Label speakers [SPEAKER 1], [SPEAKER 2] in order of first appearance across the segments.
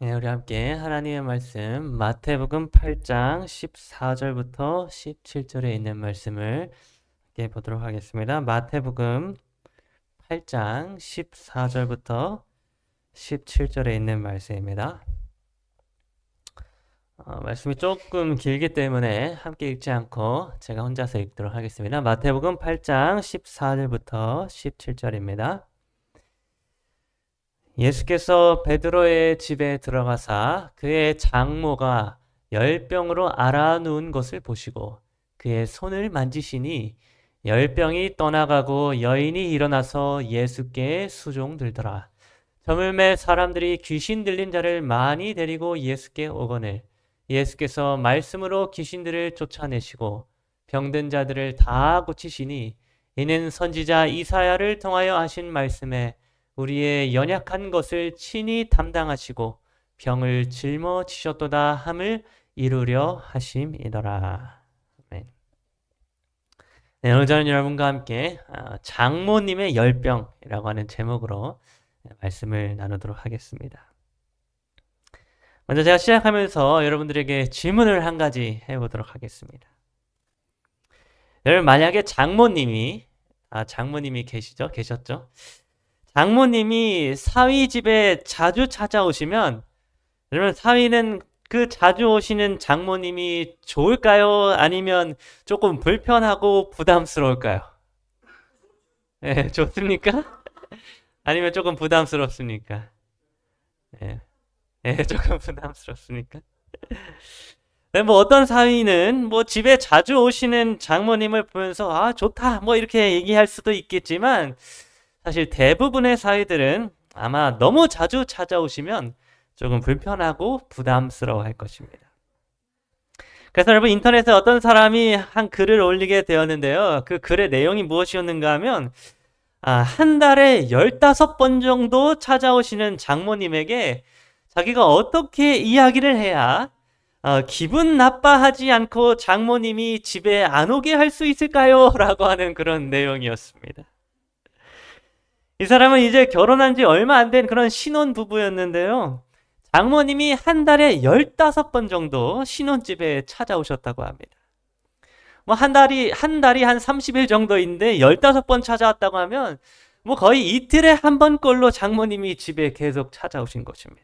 [SPEAKER 1] 네, 우리 함께 하나님의 말씀 마태복음 8장 14절부터 17절에 있는 말씀을 함께 보도록 하겠습니다. 마태복음 8장 14절부터 17절에 있는 말씀입니다. 말씀이 조금 길기 때문에 함께 읽지 않고 제가 혼자서 읽도록 하겠습니다. 마태복음 8장 14절부터 17절입니다. 예수께서 베드로의 집에 들어가사 그의 장모가 열병으로 앓아누운 것을 보시고 그의 손을 만지시니 열병이 떠나가고 여인이 일어나서 예수께 수종들더라. 저물매 사람들이 귀신 들린 자를 많이 데리고 예수께 오거늘 예수께서 말씀으로 귀신들을 쫓아내시고 병든 자들을 다 고치시니 이는 선지자 이사야를 통하여 하신 말씀에 우리의 연약한 것을 친히 담당하시고 병을 짊어지셨도다 함을 이루려 하심이더라. 아멘. 네, 오늘 저는 여러분과 함께 장모님의 열병이라고 하는 제목으로 말씀을 나누도록 하겠습니다. 먼저 제가 시작하면서 여러분들에게 질문을 한 가지 해보도록 하겠습니다. 여러분, 만약에 장모님이 계셨죠? 장모님이 사위 집에 자주 찾아오시면 여러분, 사위는 그 자주 오시는 장모님이 좋을까요? 아니면 조금 불편하고 부담스러울까요? 네, 좋습니까? 아니면 조금 부담스럽습니까? 네, 네, 조금 부담스럽습니까? 네, 뭐 어떤 사위는 뭐 집에 자주 오시는 장모님을 보면서 아, 좋다 뭐 이렇게 얘기할 수도 있겠지만 사실 대부분의 사위들은 아마 너무 자주 찾아오시면 조금 불편하고 부담스러워 할 것입니다. 그래서 여러분, 인터넷에 어떤 사람이 한 글을 올리게 되었는데요. 그 글의 내용이 무엇이었는가 하면 한 달에 15번 정도 찾아오시는 장모님에게 자기가 어떻게 이야기를 해야 기분 나빠하지 않고 장모님이 집에 안 오게 할 수 있을까요? 라고 하는 그런 내용이었습니다. 이 사람은 이제 결혼한 지 얼마 안 된 그런 신혼부부였는데요. 장모님이 한 달에 15번 정도 신혼집에 찾아오셨다고 합니다. 뭐 한 달이 한 30일 정도인데 15번 찾아왔다고 하면 뭐 거의 이틀에 한 번꼴로 장모님이 집에 계속 찾아오신 것입니다.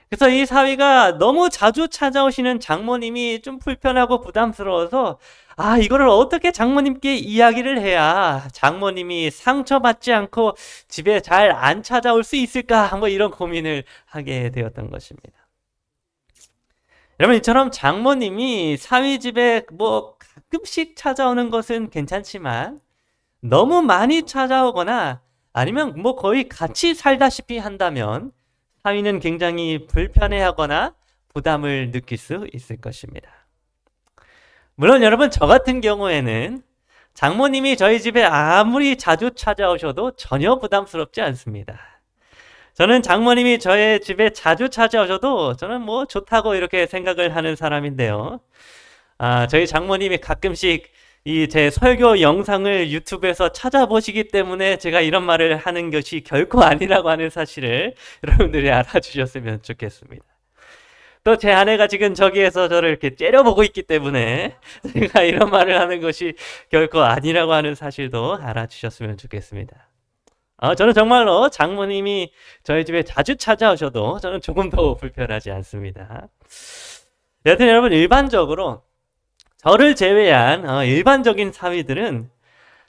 [SPEAKER 1] 그래서 이 사위가 너무 자주 찾아오시는 장모님이 좀 불편하고 부담스러워서 이거를 어떻게 장모님께 이야기를 해야 장모님이 상처받지 않고 집에 잘 안 찾아올 수 있을까 뭐 이런 고민을 하게 되었던 것입니다. 여러분, 이처럼 장모님이 사위 집에 뭐 가끔씩 찾아오는 것은 괜찮지만 너무 많이 찾아오거나 아니면 뭐 거의 같이 살다시피 한다면 사위는 굉장히 불편해하거나 부담을 느낄 수 있을 것입니다. 물론 여러분, 저 같은 경우에는 장모님이 저희 집에 아무리 자주 찾아오셔도 전혀 부담스럽지 않습니다. 저는 장모님이 저의 집에 자주 찾아오셔도 저는 뭐 좋다고 이렇게 생각을 하는 사람인데요. 저희 장모님이 가끔씩 이 제 설교 영상을 유튜브에서 찾아보시기 때문에 제가 이런 말을 하는 것이 결코 아니라고 하는 사실을 여러분들이 알아주셨으면 좋겠습니다. 또 제 아내가 지금 저기에서 저를 이렇게 째려보고 있기 때문에 제가 이런 말을 하는 것이 결코 아니라고 하는 사실도 알아주셨으면 좋겠습니다. 저는 정말로 장모님이 저희 집에 자주 찾아오셔도 저는 조금도 불편하지 않습니다. 여튼 여러분, 일반적으로 저를 제외한 일반적인 사위들은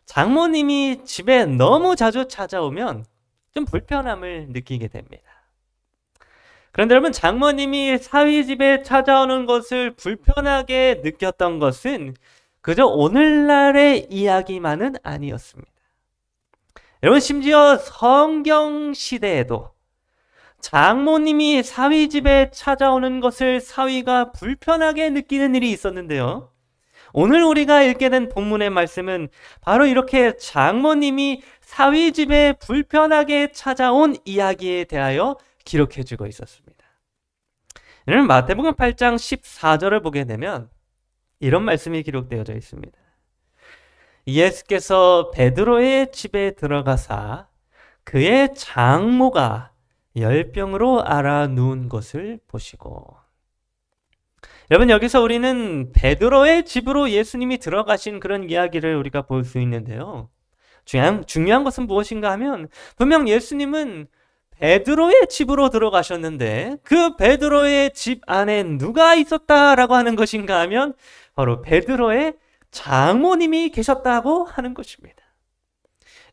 [SPEAKER 1] 장모님이 집에 너무 자주 찾아오면 좀 불편함을 느끼게 됩니다. 그런데 여러분, 장모님이 사위 집에 찾아오는 것을 불편하게 느꼈던 것은 그저 오늘날의 이야기만은 아니었습니다. 여러분, 심지어 성경 시대에도 장모님이 사위 집에 찾아오는 것을 사위가 불편하게 느끼는 일이 있었는데요. 오늘 우리가 읽게 된 본문의 말씀은 바로 이렇게 장모님이 사위 집에 불편하게 찾아온 이야기에 대하여 기록해주고 있었습니다. 여러분, 마태복음 8장 14절을 보게 되면 이런 말씀이 기록되어져 있습니다. 예수께서 베드로의 집에 들어가사 그의 장모가 열병으로 알아누운 것을 보시고. 여러분, 여기서 우리는 베드로의 집으로 예수님이 들어가신 그런 이야기를 우리가 볼 수 있는데요. 중요한 것은 무엇인가 하면 분명 예수님은 베드로의 집으로 들어가셨는데 그 베드로의 집 안에 누가 있었다라고 하는 것인가 하면 바로 베드로의 장모님이 계셨다고 하는 것입니다.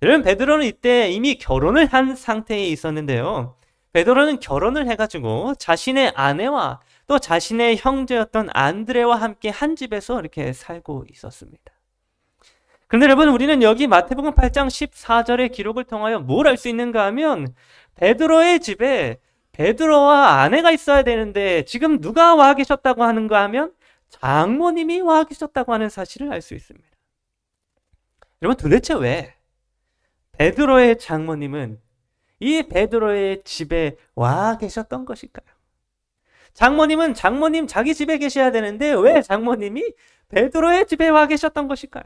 [SPEAKER 1] 여러분, 베드로는 이때 이미 결혼을 한 상태에 있었는데요. 베드로는 결혼을 해가지고 자신의 아내와 또 자신의 형제였던 안드레와 함께 한 집에서 이렇게 살고 있었습니다. 그런데 여러분, 우리는 여기 마태복음 8장 14절의 기록을 통하여 뭘 알 수 있는가 하면 베드로의 집에 베드로와 아내가 있어야 되는데 지금 누가 와 계셨다고 하는가 하면 장모님이 와 계셨다고 하는 사실을 알 수 있습니다. 여러분, 도대체 왜 베드로의 장모님은 이 베드로의 집에 와 계셨던 것일까요? 장모님은 장모님 자기 집에 계셔야 되는데 왜 장모님이 베드로의 집에 와 계셨던 것일까요?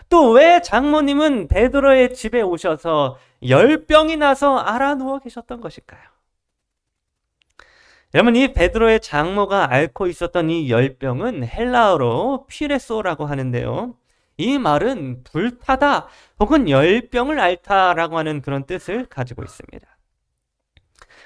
[SPEAKER 1] 또 왜 장모님은 베드로의 집에 오셔서 열병이 나서 알아 누워 계셨던 것일까요? 여러분, 이 베드로의 장모가 앓고 있었던 이 열병은 헬라어로 피레소라고 하는데요. 이 말은 불타다 혹은 열병을 앓다라고 하는 그런 뜻을 가지고 있습니다.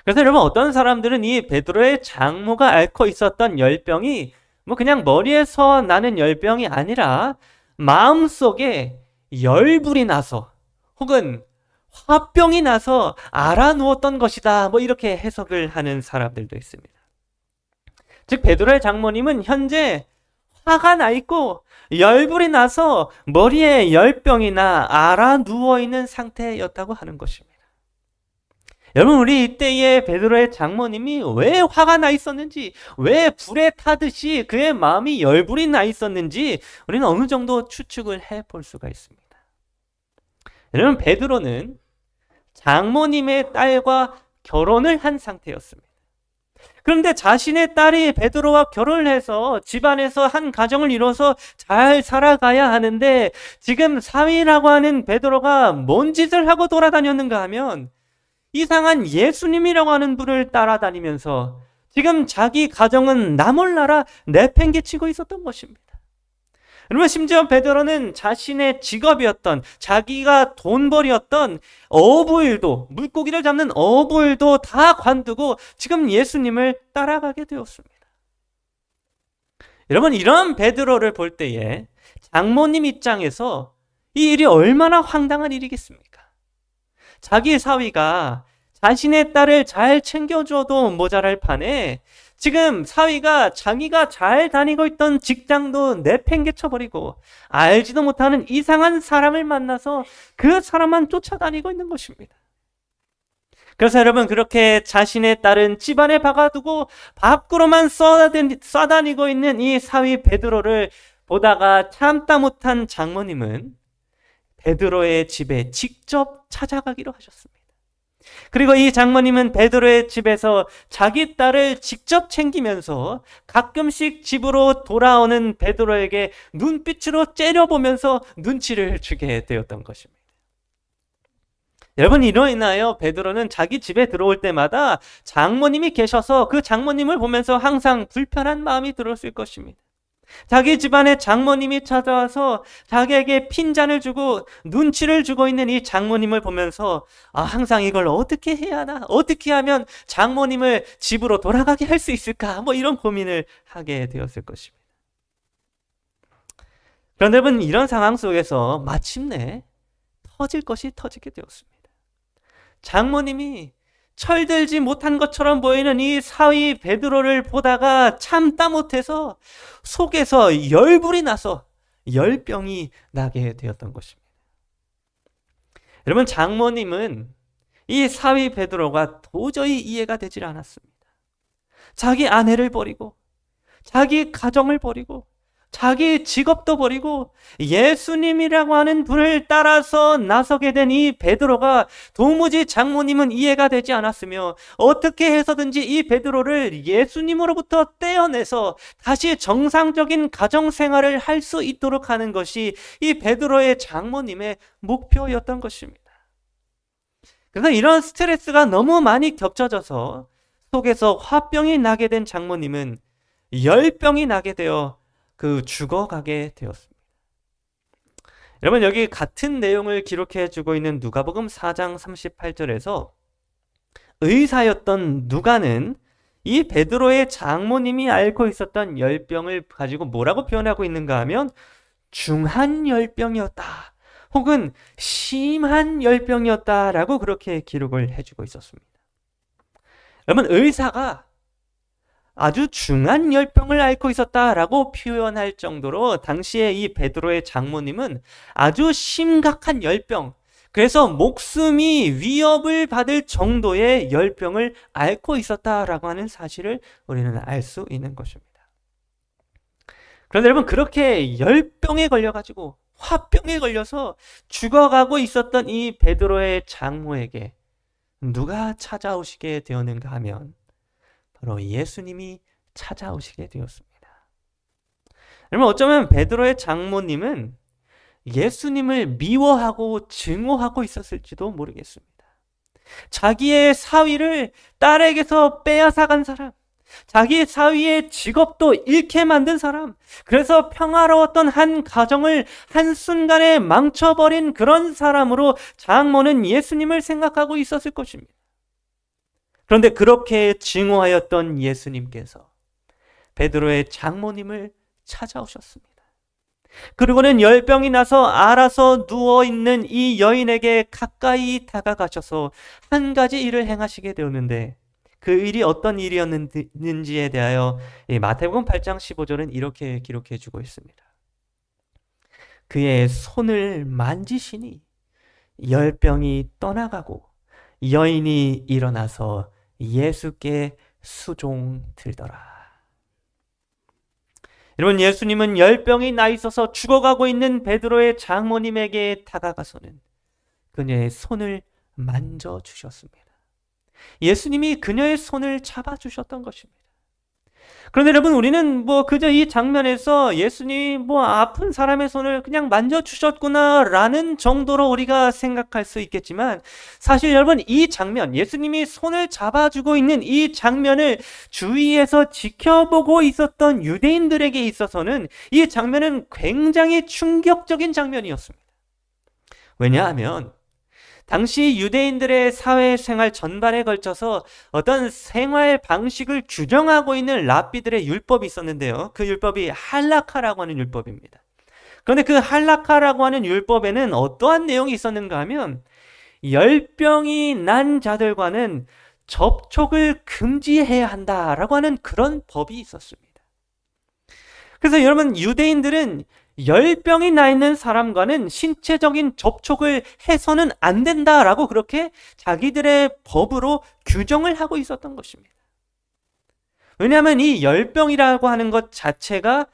[SPEAKER 1] 그래서 여러분, 어떤 사람들은 이 베드로의 장모가 앓고 있었던 열병이 그냥 머리에서 나는 열병이 아니라 마음속에 열불이 나서 혹은 화병이 나서 알아 누웠던 것이다, 이렇게 해석을 하는 사람들도 있습니다. 즉, 베드로의 장모님은 현재 화가 나 있고 열불이 나서 머리에 열병이 나 알아 누워 있는 상태였다고 하는 것입니다. 여러분, 우리 이때의 베드로의 장모님이 왜 화가 나 있었는지, 왜 불에 타듯이 그의 마음이 열불이 나 있었는지 우리는 어느 정도 추측을 해볼 수가 있습니다. 여러분, 베드로는 장모님의 딸과 결혼을 한 상태였습니다. 그런데 자신의 딸이 베드로와 결혼을 해서 집안에서 한 가정을 이뤄서 잘 살아가야 하는데 지금 사위라고 하는 베드로가 뭔 짓을 하고 돌아다녔는가 하면 이상한 예수님이라고 하는 분을 따라다니면서 지금 자기 가정은 나몰라라 내팽개치고 있었던 것입니다. 여러분, 심지어 베드로는 자신의 직업이었던, 자기가 돈벌이였던 어부일도, 물고기를 잡는 어부일도 다 관두고 지금 예수님을 따라가게 되었습니다. 여러분, 이런 베드로를 볼 때에 장모님 입장에서 이 일이 얼마나 황당한 일이겠습니까? 자기 사위가 자신의 딸을 잘 챙겨줘도 모자랄 판에 지금 사위가 자기가 잘 다니고 있던 직장도 내팽개쳐버리고 알지도 못하는 이상한 사람을 만나서 그 사람만 쫓아다니고 있는 것입니다. 그래서 여러분, 그렇게 자신의 딸은 집안에 박아두고 밖으로만 쏴다니고 있는 이 사위 베드로를 보다가 참다 못한 장모님은 베드로의 집에 직접 찾아가기로 하셨습니다. 그리고 이 장모님은 베드로의 집에서 자기 딸을 직접 챙기면서 가끔씩 집으로 돌아오는 베드로에게 눈빛으로 째려보면서 눈치를 주게 되었던 것입니다. 여러분, 이로 인하여 베드로는 자기 집에 들어올 때마다 장모님이 계셔서 그 장모님을 보면서 항상 불편한 마음이 들었을 것입니다. 자기 집안에 장모님이 찾아와서 자기에게 핀잔을 주고 눈치를 주고 있는 이 장모님을 보면서 항상 이걸 어떻게 해야 하나? 어떻게 하면 장모님을 집으로 돌아가게 할 수 있을까? 이런 고민을 하게 되었을 것입니다. 그런데 여러분, 이런 상황 속에서 마침내 터질 것이 터지게 되었습니다. 장모님이 철들지 못한 것처럼 보이는 이 사위 베드로를 보다가 참다 못해서 속에서 열불이 나서 열병이 나게 되었던 것입니다. 여러분, 장모님은 이 사위 베드로가 도저히 이해가 되질 않았습니다. 자기 아내를 버리고 자기 가정을 버리고 자기 직업도 버리고 예수님이라고 하는 분을 따라서 나서게 된 이 베드로가 도무지 장모님은 이해가 되지 않았으며 어떻게 해서든지 이 베드로를 예수님으로부터 떼어내서 다시 정상적인 가정 생활을 할 수 있도록 하는 것이 이 베드로의 장모님의 목표였던 것입니다. 그래서 이런 스트레스가 너무 많이 겹쳐져서 속에서 화병이 나게 된 장모님은 열병이 나게 되어 죽어가게 되었습니다. 여러분, 여기 같은 내용을 기록해 주고 있는 누가복음 4장 38절에서 의사였던 누가는 이 베드로의 장모님이 앓고 있었던 열병을 가지고 뭐라고 표현하고 있는가 하면 중한 열병이었다, 혹은 심한 열병이었다라고 그렇게 기록을 해주고 있었습니다. 여러분, 의사가 아주 중한 열병을 앓고 있었다라고 표현할 정도로 당시에 이 베드로의 장모님은 아주 심각한 열병, 그래서 목숨이 위협을 받을 정도의 열병을 앓고 있었다라고 하는 사실을 우리는 알 수 있는 것입니다. 그런데 여러분, 그렇게 열병에 걸려가지고 화병에 걸려서 죽어가고 있었던 이 베드로의 장모에게 누가 찾아오시게 되었는가 하면 바로 예수님이 찾아오시게 되었습니다. 여러분, 어쩌면 베드로의 장모님은 예수님을 미워하고 증오하고 있었을지도 모르겠습니다. 자기의 사위를 딸에게서 빼앗아간 사람, 자기의 사위의 직업도 잃게 만든 사람, 그래서 평화로웠던 한 가정을 한순간에 망쳐버린 그런 사람으로 장모는 예수님을 생각하고 있었을 것입니다. 그런데 그렇게 증오하였던 예수님께서 베드로의 장모님을 찾아오셨습니다. 그리고는 열병이 나서 알아서 누워있는 이 여인에게 가까이 다가가셔서 한 가지 일을 행하시게 되었는데, 그 일이 어떤 일이었는지에 대하여 마태복음 8장 15절은 이렇게 기록해 주고 있습니다. 그의 손을 만지시니 열병이 떠나가고 여인이 일어나서 예수께 수종들더라. 여러분, 예수님은 열병이 나 있어서 죽어가고 있는 베드로의 장모님에게 다가가서는 그녀의 손을 만져주셨습니다. 예수님이 그녀의 손을 잡아주셨던 것입니다. 그런데 여러분, 우리는 그저 이 장면에서 예수님이 아픈 사람의 손을 그냥 만져주셨구나 라는 정도로 우리가 생각할 수 있겠지만, 사실 여러분, 이 장면, 예수님이 손을 잡아주고 있는 이 장면을 주위에서 지켜보고 있었던 유대인들에게 있어서는 이 장면은 굉장히 충격적인 장면이었습니다. 왜냐하면 당시 유대인들의 사회생활 전반에 걸쳐서 어떤 생활 방식을 규정하고 있는 랍비들의 율법이 있었는데요. 그 율법이 할라카라고 하는 율법입니다. 그런데 그 할라카라고 하는 율법에는 어떠한 내용이 있었는가 하면 열병이 난 자들과는 접촉을 금지해야 한다라고 하는 그런 법이 있었습니다. 그래서 여러분, 유대인들은 열병이 나 있는 사람과는 신체적인 접촉을 해서는 안 된다라고 그렇게 자기들의 법으로 규정을 하고 있었던 것입니다. 왜냐하면 이 열병이라고 하는 것 자체가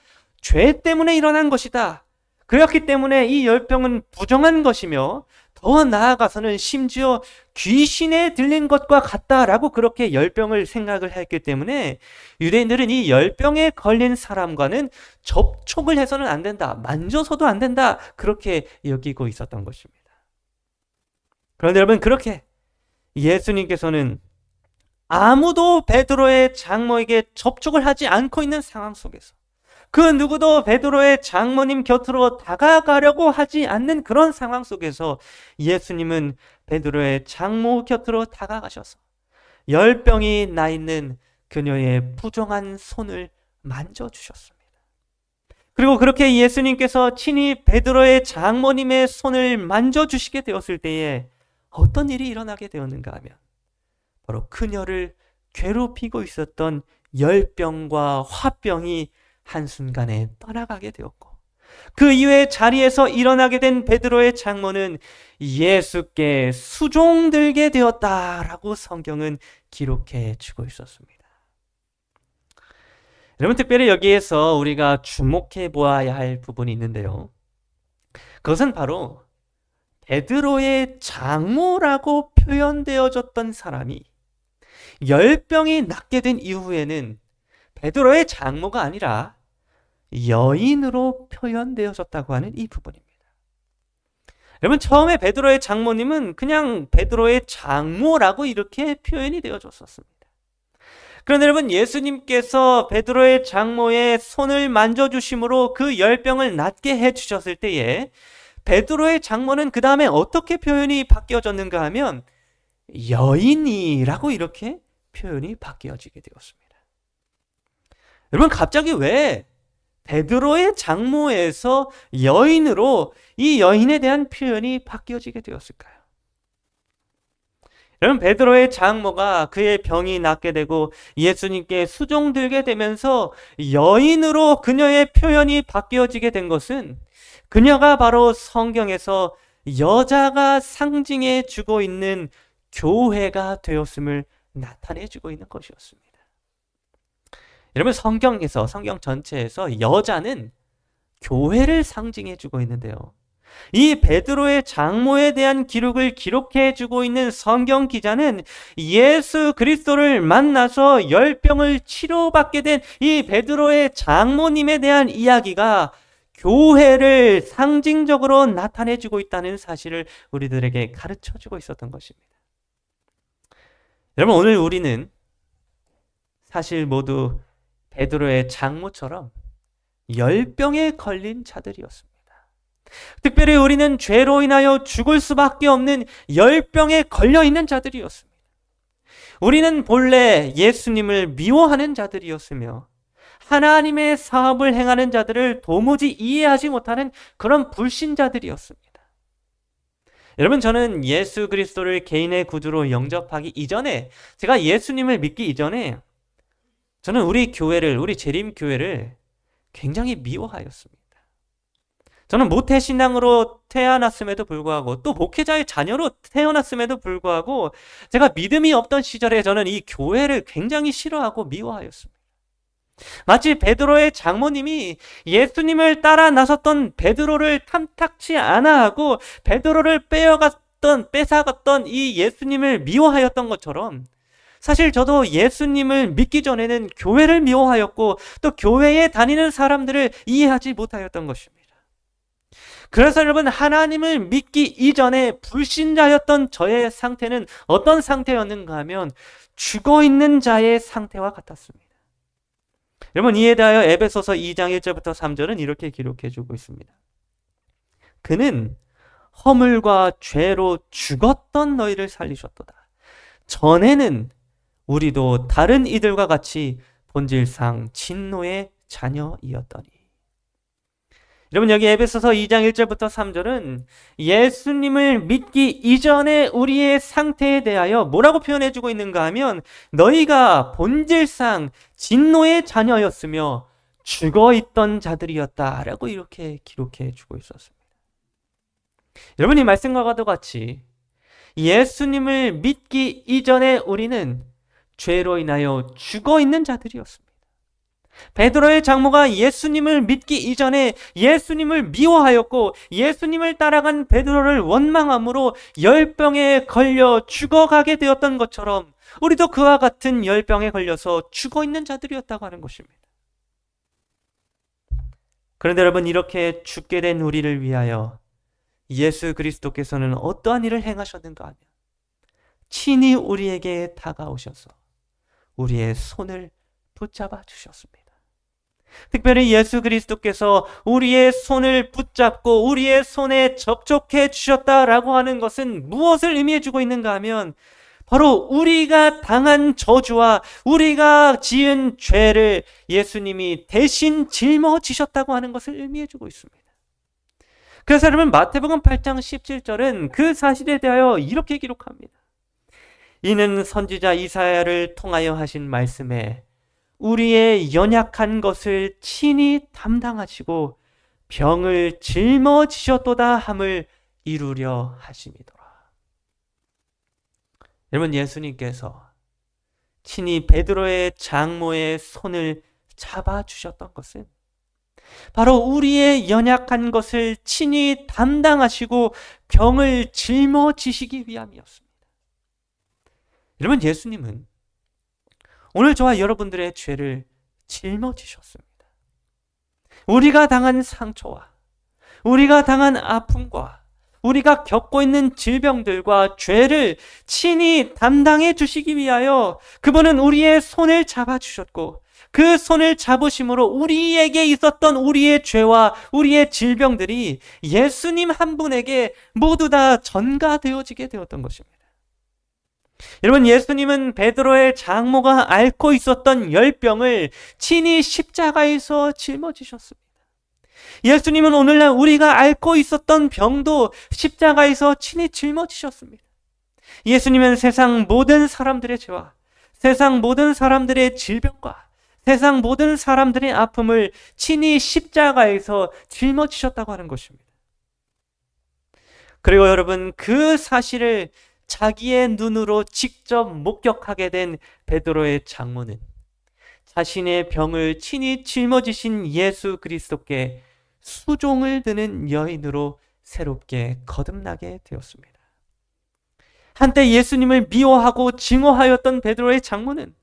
[SPEAKER 1] 죄 때문에 일어난 것이다. 그렇기 때문에 이 열병은 부정한 것이며, 더 나아가서는 심지어 귀신에 들린 것과 같다라고 그렇게 열병을 생각을 했기 때문에 유대인들은 이 열병에 걸린 사람과는 접촉을 해서는 안 된다, 만져서도 안 된다, 그렇게 여기고 있었던 것입니다. 그런데 여러분, 그렇게 예수님께서는 아무도 베드로의 장모에게 접촉을 하지 않고 있는 상황 속에서, 그 누구도 베드로의 장모님 곁으로 다가가려고 하지 않는 그런 상황 속에서 예수님은 베드로의 장모 곁으로 다가가셔서 열병이 나 있는 그녀의 부정한 손을 만져주셨습니다. 그리고 그렇게 예수님께서 친히 베드로의 장모님의 손을 만져주시게 되었을 때에 어떤 일이 일어나게 되었는가 하면 바로 그녀를 괴롭히고 있었던 열병과 화병이 한순간에 떠나가게 되었고, 그 이후에 자리에서 일어나게 된 베드로의 장모는 예수께 수종들게 되었다라고 성경은 기록해 주고 있었습니다. 여러분, 특별히 여기에서 우리가 주목해 보아야 할 부분이 있는데요. 그것은 바로 베드로의 장모라고 표현되어졌던 사람이 열병이 낫게 된 이후에는 베드로의 장모가 아니라 여인으로 표현되어졌다고 하는 이 부분입니다. 여러분, 처음에 베드로의 장모님은 그냥 베드로의 장모라고 이렇게 표현이 되어졌었습니다. 그런데 여러분, 예수님께서 베드로의 장모의 손을 만져주심으로 그 열병을 낫게 해주셨을 때에 베드로의 장모는 그 다음에 어떻게 표현이 바뀌어졌는가 하면 여인이라고 이렇게 표현이 바뀌어지게 되었습니다. 여러분, 갑자기 왜 베드로의 장모에서 여인으로 이 여인에 대한 표현이 바뀌어지게 되었을까요? 여러분, 베드로의 장모가 그의 병이 낫게 되고 예수님께 수종들게 되면서 여인으로 그녀의 표현이 바뀌어지게 된 것은 그녀가 바로 성경에서 여자가 상징해 주고 있는 교회가 되었음을 나타내 주고 있는 것이었습니다. 여러분, 성경에서, 성경 전체에서 여자는 교회를 상징해 주고 있는데요. 이 베드로의 장모에 대한 기록을 기록해 주고 있는 성경 기자는 예수 그리스도를 만나서 열병을 치료받게 된 이 베드로의 장모님에 대한 이야기가 교회를 상징적으로 나타내 주고 있다는 사실을 우리들에게 가르쳐 주고 있었던 것입니다. 여러분, 오늘 우리는 사실 모두 베드로의 장모처럼 열병에 걸린 자들이었습니다. 특별히 우리는 죄로 인하여 죽을 수밖에 없는 열병에 걸려있는 자들이었습니다. 우리는 본래 예수님을 미워하는 자들이었으며 하나님의 사업을 행하는 자들을 도무지 이해하지 못하는 그런 불신자들이었습니다. 여러분, 저는 예수 그리스도를 개인의 구주로 영접하기 이전에, 제가 예수님을 믿기 이전에 저는 우리 교회를, 우리 재림교회를 굉장히 미워하였습니다. 저는 모태신앙으로 태어났음에도 불구하고 또 목회자의 자녀로 태어났음에도 불구하고 제가 믿음이 없던 시절에 저는 이 교회를 굉장히 싫어하고 미워하였습니다. 마치 베드로의 장모님이 예수님을 따라 나섰던 베드로를 탐탁치 않아 하고 베드로를 뺏어갔던 이 예수님을 미워하였던 것처럼 사실 저도 예수님을 믿기 전에는 교회를 미워하였고 또 교회에 다니는 사람들을 이해하지 못하였던 것입니다. 그래서 여러분, 하나님을 믿기 이전에 불신자였던 저의 상태는 어떤 상태였는가 하면 죽어있는 자의 상태와 같았습니다. 여러분, 이에 대하여 에베소서 2장 1절부터 3절은 이렇게 기록해주고 있습니다. 그는 허물과 죄로 죽었던 너희를 살리셨도다. 전에는 우리도 다른 이들과 같이 본질상 진노의 자녀이었더니. 여러분, 여기 에베소서 2장 1절부터 3절은 예수님을 믿기 이전에 우리의 상태에 대하여 뭐라고 표현해주고 있는가 하면 너희가 본질상 진노의 자녀였으며 죽어있던 자들이었다라고 이렇게 기록해주고 있었습니다. 여러분, 이 말씀과 같이 예수님을 믿기 이전에 우리는 죄로 인하여 죽어있는 자들이었습니다. 베드로의 장모가 예수님을 믿기 이전에 예수님을 미워하였고 예수님을 따라간 베드로를 원망함으로 열병에 걸려 죽어가게 되었던 것처럼 우리도 그와 같은 열병에 걸려서 죽어있는 자들이었다고 하는 것입니다. 그런데 여러분, 이렇게 죽게 된 우리를 위하여 예수 그리스도께서는 어떠한 일을 행하셨는가 하면 친히 우리에게 다가오셔서 우리의 손을 붙잡아 주셨습니다. 특별히 예수 그리스도께서 우리의 손을 붙잡고 우리의 손에 접촉해 주셨다라고 하는 것은 무엇을 의미해 주고 있는가 하면 바로 우리가 당한 저주와 우리가 지은 죄를 예수님이 대신 짊어지셨다고 하는 것을 의미해 주고 있습니다. 그래서 여러분, 마태복음 8장 17절은 그 사실에 대하여 이렇게 기록합니다. 이는 선지자 이사야를 통하여 하신 말씀에 우리의 연약한 것을 친히 담당하시고 병을 짊어지셨도다 함을 이루려 하심이더라. 여러분, 예수님께서 친히 베드로의 장모의 손을 잡아주셨던 것은 바로 우리의 연약한 것을 친히 담당하시고 병을 짊어지시기 위함이었습니다. 여러분, 예수님은 오늘 저와 여러분들의 죄를 짊어지셨습니다. 우리가 당한 상처와 우리가 당한 아픔과 우리가 겪고 있는 질병들과 죄를 친히 담당해 주시기 위하여 그분은 우리의 손을 잡아주셨고, 그 손을 잡으심으로 우리에게 있었던 우리의 죄와 우리의 질병들이 예수님 한 분에게 모두 다 전가되어지게 되었던 것입니다. 여러분, 예수님은 베드로의 장모가 앓고 있었던 열병을 친히 십자가에서 짊어지셨습니다. 예수님은 오늘날 우리가 앓고 있었던 병도 십자가에서 친히 짊어지셨습니다. 예수님은 세상 모든 사람들의 죄와 세상 모든 사람들의 질병과 세상 모든 사람들의 아픔을 친히 십자가에서 짊어지셨다고 하는 것입니다. 그리고 여러분, 그 사실을 자기의 눈으로 직접 목격하게 된 베드로의 장모는 자신의 병을 친히 짊어지신 예수 그리스도께 수종을 드는 여인으로 새롭게 거듭나게 되었습니다. 한때 예수님을 미워하고 증오하였던 베드로의 장모는,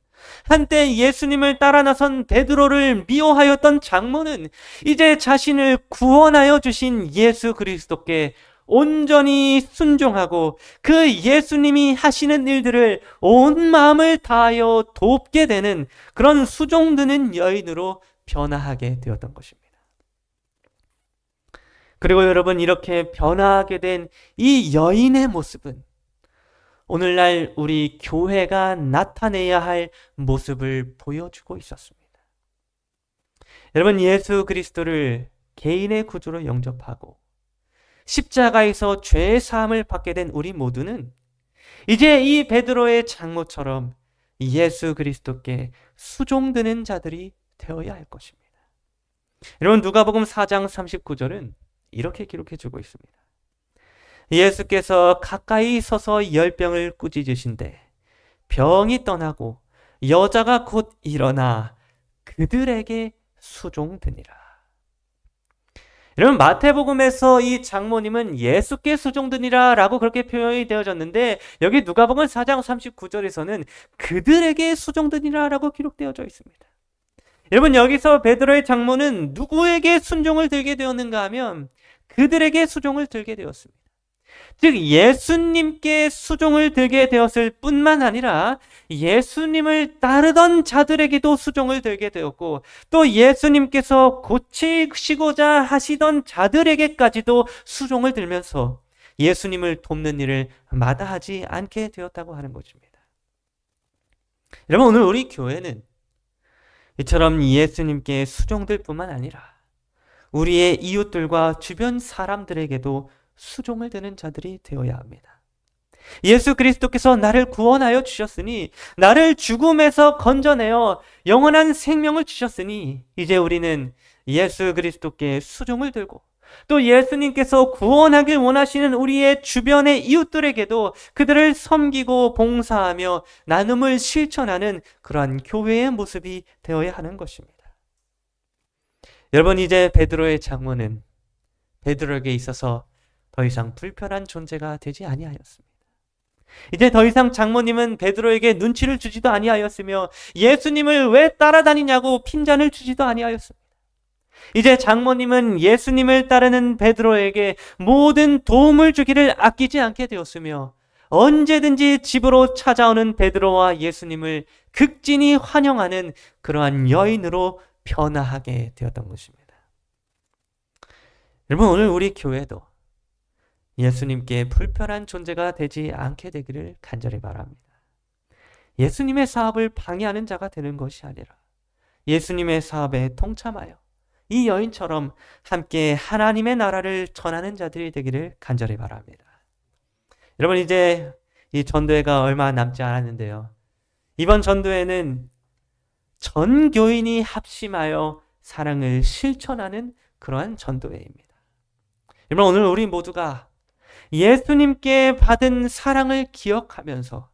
[SPEAKER 1] 한때 예수님을 따라 나선 베드로를 미워하였던 장모는 이제 자신을 구원하여 주신 예수 그리스도께 온전히 순종하고 그 예수님이 하시는 일들을 온 마음을 다하여 돕게 되는 그런 수종드는 여인으로 변화하게 되었던 것입니다. 그리고 여러분, 이렇게 변화하게 된 이 여인의 모습은 오늘날 우리 교회가 나타내야 할 모습을 보여주고 있었습니다. 여러분, 예수 그리스도를 개인의 구주로 영접하고 십자가에서 죄의 사함을 받게 된 우리 모두는 이제 이 베드로의 장모처럼 예수 그리스도께 수종드는 자들이 되어야 할 것입니다. 여러분, 누가복음 4장 39절은 이렇게 기록해 주고 있습니다. 예수께서 가까이 서서 열병을 꾸짖으신데 병이 떠나고 여자가 곧 일어나 그들에게 수종드니라. 여러분, 마태복음에서 이 장모님은 예수께 수종드니라 라고 그렇게 표현이 되어졌는데, 여기 누가복음 4장 39절에서는 그들에게 수종드니라 라고 기록되어져 있습니다. 여러분, 여기서 베드로의 장모는 누구에게 순종을 들게 되었는가 하면 그들에게 수종을 들게 되었습니다. 즉, 예수님께 수종을 들게 되었을 뿐만 아니라 예수님을 따르던 자들에게도 수종을 들게 되었고, 또 예수님께서 고치시고자 하시던 자들에게까지도 수종을 들면서 예수님을 돕는 일을 마다하지 않게 되었다고 하는 것입니다. 여러분, 오늘 우리 교회는 이처럼 예수님께 수종들 뿐만 아니라 우리의 이웃들과 주변 사람들에게도 수종을 드는 자들이 되어야 합니다. 예수 그리스도께서 나를 구원하여 주셨으니, 나를 죽음에서 건져내어 영원한 생명을 주셨으니, 이제 우리는 예수 그리스도께 수종을 들고 또 예수님께서 구원하길 원하시는 우리의 주변의 이웃들에게도 그들을 섬기고 봉사하며 나눔을 실천하는 그러한 교회의 모습이 되어야 하는 것입니다. 여러분, 이제 베드로의 장모는 베드로에게 있어서 더 이상 불편한 존재가 되지 아니하였습니다. 이제 더 이상 장모님은 베드로에게 눈치를 주지도 아니하였으며 예수님을 왜 따라다니냐고 핀잔을 주지도 아니하였습니다. 이제 장모님은 예수님을 따르는 베드로에게 모든 도움을 주기를 아끼지 않게 되었으며 언제든지 집으로 찾아오는 베드로와 예수님을 극진히 환영하는 그러한 여인으로 변화하게 되었던 것입니다. 여러분, 오늘 우리 교회도 예수님께 불편한 존재가 되지 않게 되기를 간절히 바랍니다. 예수님의 사업을 방해하는 자가 되는 것이 아니라 예수님의 사업에 동참하여 이 여인처럼 함께 하나님의 나라를 전하는 자들이 되기를 간절히 바랍니다. 여러분, 이제 이 전도회가 얼마 남지 않았는데요. 이번 전도회는 전 교인이 합심하여 사랑을 실천하는 그러한 전도회입니다. 여러분, 오늘 우리 모두가 예수님께 받은 사랑을 기억하면서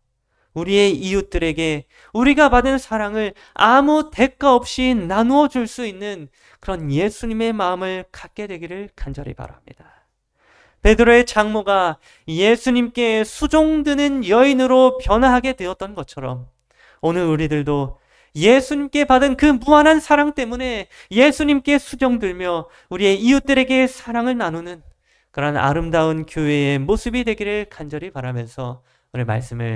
[SPEAKER 1] 우리의 이웃들에게 우리가 받은 사랑을 아무 대가 없이 나누어 줄 수 있는 그런 예수님의 마음을 갖게 되기를 간절히 바랍니다. 베드로의 장모가 예수님께 수종드는 여인으로 변화하게 되었던 것처럼 오늘 우리들도 예수님께 받은 그 무한한 사랑 때문에 예수님께 수종들며 우리의 이웃들에게 사랑을 나누는 그런 아름다운 교회의 모습이 되기를 간절히 바라면서 오늘 말씀을